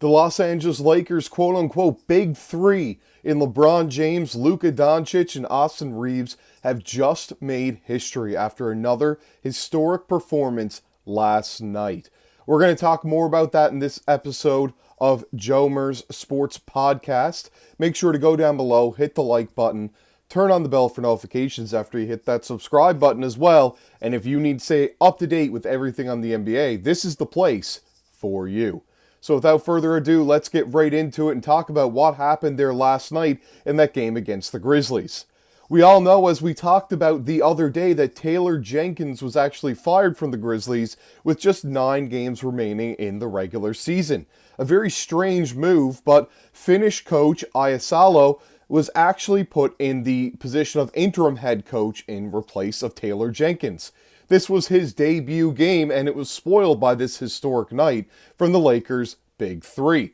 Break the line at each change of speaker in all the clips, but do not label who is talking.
The Los Angeles Lakers quote-unquote big three in LeBron James, Luka Doncic, and Austin Reaves have just made history after another historic performance last night. We're going to talk more about that in this episode of Joe Mers Sports Podcast. Make sure to go down below, hit the like button, turn on the bell for notifications after you hit that subscribe button as well. And if you need to stay up to date with everything on the NBA, this is the place for you. So without further ado, let's get right into it and talk about what happened there last night in that game against the Grizzlies. We all know, as we talked about the other day, that Taylor Jenkins was actually fired from the Grizzlies with just 9 games remaining in the regular season. A very strange move, but Finnish coach Iasalo was actually put in the position of interim head coach in replace of Taylor Jenkins. This was his debut game, and it was spoiled by this historic night from the Lakers' Big Three.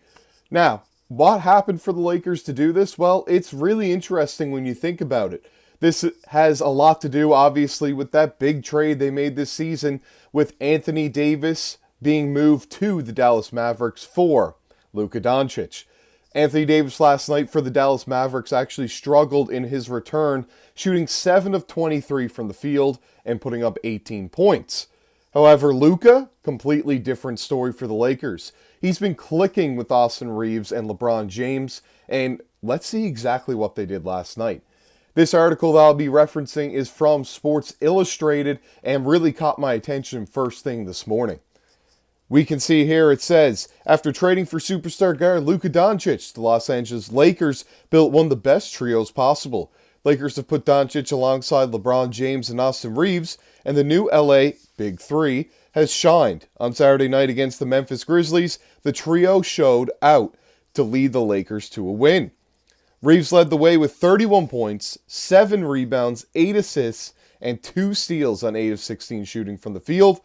Now, what happened for the Lakers to do this? Well, it's really interesting when you think about it. This has a lot to do, obviously, with that big trade they made this season with Anthony Davis being moved to the Dallas Mavericks for Luka Doncic. Anthony Davis last night for the Dallas Mavericks actually struggled in his return, shooting 7 of 23 from the field and putting up 18 points. However, Luka, completely different story for the Lakers. He's been clicking with Austin Reaves and LeBron James, and let's see exactly what they did last night. This article that I'll be referencing is from Sports Illustrated and really caught my attention first thing this morning. We can see here it says, after trading for superstar guard Luka Doncic, the Los Angeles Lakers built one of the best trios possible. Lakers have put Doncic alongside LeBron James and Austin Reaves, and the new LA Big Three has shined. On Saturday night against the Memphis Grizzlies, the trio showed out to lead the Lakers to a win. Reaves led the way with 31 points, 7 rebounds, 8 assists, and 2 steals on 8 of 16 shooting from the field.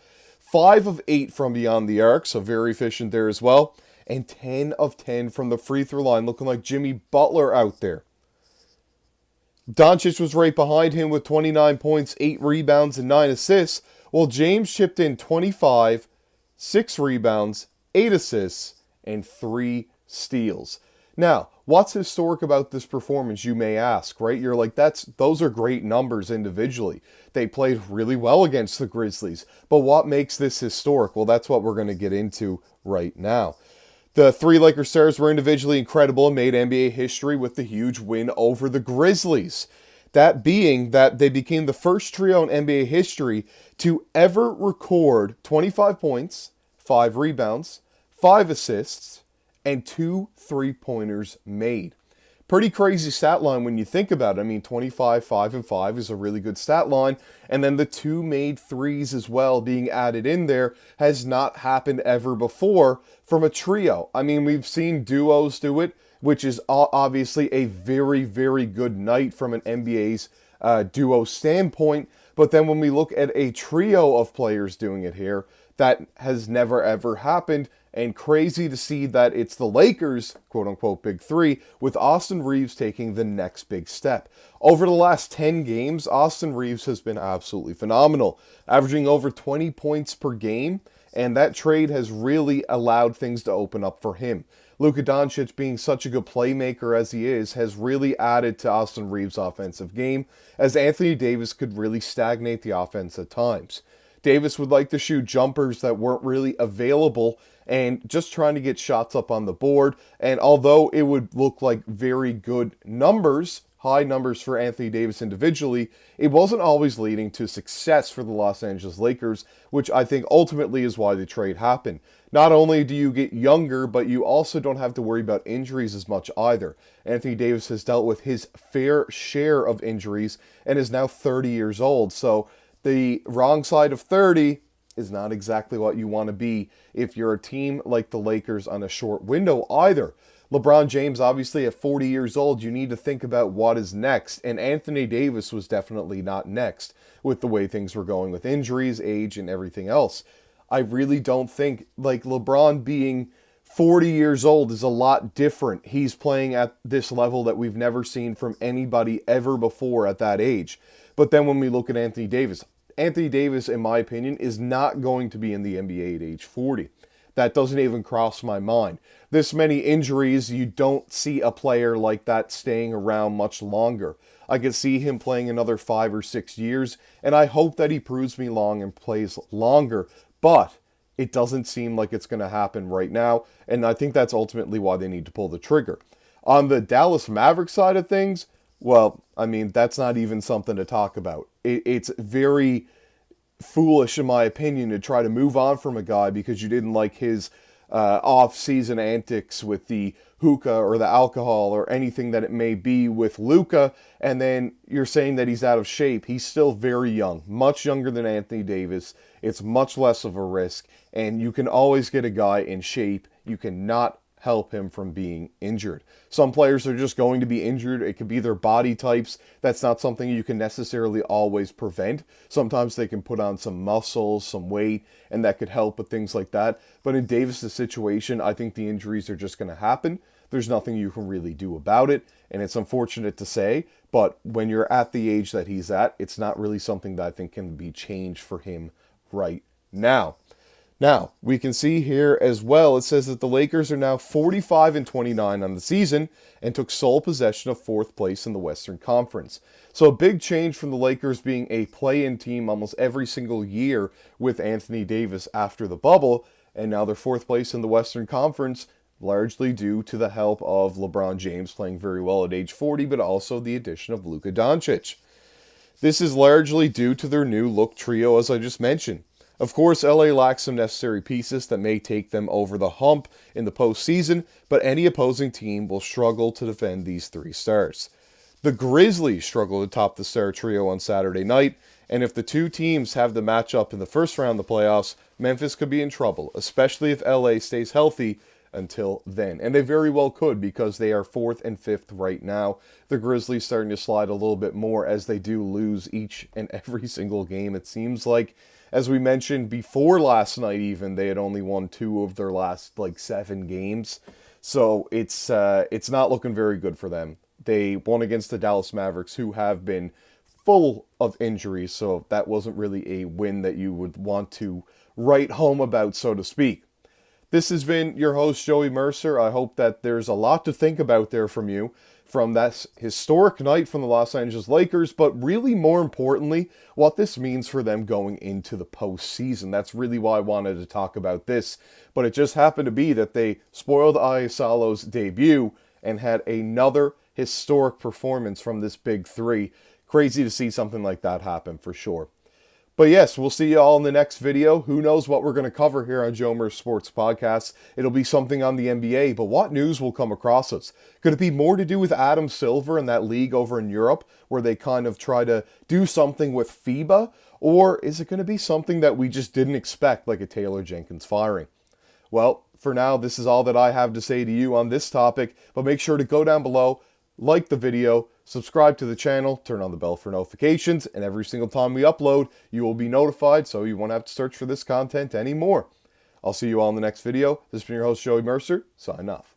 5 of 8 from beyond the arc, so very efficient there as well. And 10 of 10 from the free throw line, looking like Jimmy Butler out there. Doncic was right behind him with 29 points, 8 rebounds, and 9 assists, while James chipped in 25, 6 rebounds, 8 assists, and 3 steals. Now, what's historic about this performance, you may ask, right? You're like, those are great numbers individually. They played really well against the Grizzlies. But what makes this historic? Well, that's what we're going to get into right now. The 3 Lakers stars were individually incredible and made NBA history with the huge win over the Grizzlies. That being that they became the first trio in NBA history to ever record 25 points, 5 rebounds, 5 assists, and 2 3-pointers made. Pretty crazy stat line when you think about it. I mean, 25, 5, and 5 is a really good stat line. And then the 2 made threes as well being added in there has not happened ever before from a trio. I mean, we've seen duos do it, which is obviously a very, very good night from an NBA's duo standpoint. But then when we look at a trio of players doing it here, that has never ever happened. And crazy to see that it's the Lakers, quote-unquote, Big Three, with Austin Reaves taking the next big step. Over the last 10 games, Austin Reaves has been absolutely phenomenal, averaging over 20 points per game, and that trade has really allowed things to open up for him. Luka Doncic, being such a good playmaker as he is, has really added to Austin Reaves' offensive game, as Anthony Davis could really stagnate the offense at times. Davis would like to shoot jumpers that weren't really available and just trying to get shots up on the board. And although it would look like very good numbers, high numbers for Anthony Davis individually, it wasn't always leading to success for the Los Angeles Lakers, which I think ultimately is why the trade happened. Not only do you get younger, but you also don't have to worry about injuries as much either. Anthony Davis has dealt with his fair share of injuries and is now 30 years old. So the wrong side of 30 is not exactly what you want to be if you're a team like the Lakers on a short window either. LeBron James, obviously at 40 years old, you need to think about what is next. And Anthony Davis was definitely not next with the way things were going with injuries, age, and everything else. I really don't think, like, LeBron being 40 years old is a lot different. He's playing at this level that we've never seen from anybody ever before at that age. But then when we look at Anthony Davis, in my opinion, is not going to be in the NBA at age 40. That doesn't even cross my mind. This many injuries, you don't see a player like that staying around much longer. I could see him playing another 5 or 6 years, and I hope that he proves me wrong and plays longer. But it doesn't seem like it's going to happen right now, and I think that's ultimately why they need to pull the trigger. On the Dallas Mavericks side of things, well, I mean, that's not even something to talk about. It's very foolish, in my opinion, to try to move on from a guy because you didn't like his off-season antics with the hookah or the alcohol or anything that it may be with Luka, and then you're saying that he's out of shape. He's still very young, much younger than Anthony Davis. It's much less of a risk, and you can always get a guy in shape. You cannot help him from being injured. Some players are just going to be injured. It could be their body types. That's not something you can necessarily always prevent. Sometimes they can put on some muscles, some weight, and that could help with things like that. But in Davis' situation, I think the injuries are just going to happen. There's nothing you can really do about it, and it's unfortunate to say, but when you're at the age that he's at, it's not really something that I think can be changed for him right now. Now, we can see here as well, it says that the Lakers are now 45-29 on the season and took sole possession of 4th place in the Western Conference. So a big change from the Lakers being a play-in team almost every single year with Anthony Davis after the bubble, and now they're 4th place in the Western Conference, largely due to the help of LeBron James playing very well at age 40, but also the addition of Luka Doncic. This is largely due to their new look trio, as I just mentioned. Of course, LA lacks some necessary pieces that may take them over the hump in the postseason, but any opposing team will struggle to defend these 3 stars. The Grizzlies struggle to top the star trio on Saturday night, and if the 2 teams have the matchup in the first round of the playoffs, Memphis could be in trouble, especially if LA stays healthy until then. And they very well could, because they are 4th and 5th right now. The Grizzlies starting to slide a little bit more as they do lose each and every single game. It seems like, as we mentioned before last night even, they had only won 2 of their last 7 games. So it's not looking very good for them. They won against the Dallas Mavericks, who have been full of injuries, so that wasn't really a win that you would want to write home about, so to speak. This has been your host, Joey Mercer. I hope that there's a lot to think about there from you, from that historic night from the Los Angeles Lakers, but really more importantly, what this means for them going into the postseason. That's really why I wanted to talk about this, but it just happened to be that they spoiled Ayasalo's debut and had another historic performance from this big 3. Crazy to see something like that happen for sure. But yes, we'll see you all in the next video. Who knows what we're going to cover here on Joe Mercer Sports Podcast. It'll be something on the NBA, but what news will come across us? Could it be more to do with Adam Silver and that league over in Europe, where they kind of try to do something with FIBA? Or is it going to be something that we just didn't expect, like a Taylor Jenkins firing? Well, for now, this is all that I have to say to you on this topic, but make sure to go down below, like the video, subscribe to the channel, turn on the bell for notifications, and every single time we upload, you will be notified, so you won't have to search for this content anymore. I'll see you all in the next video. This has been your host, Joey Mercer, signing off.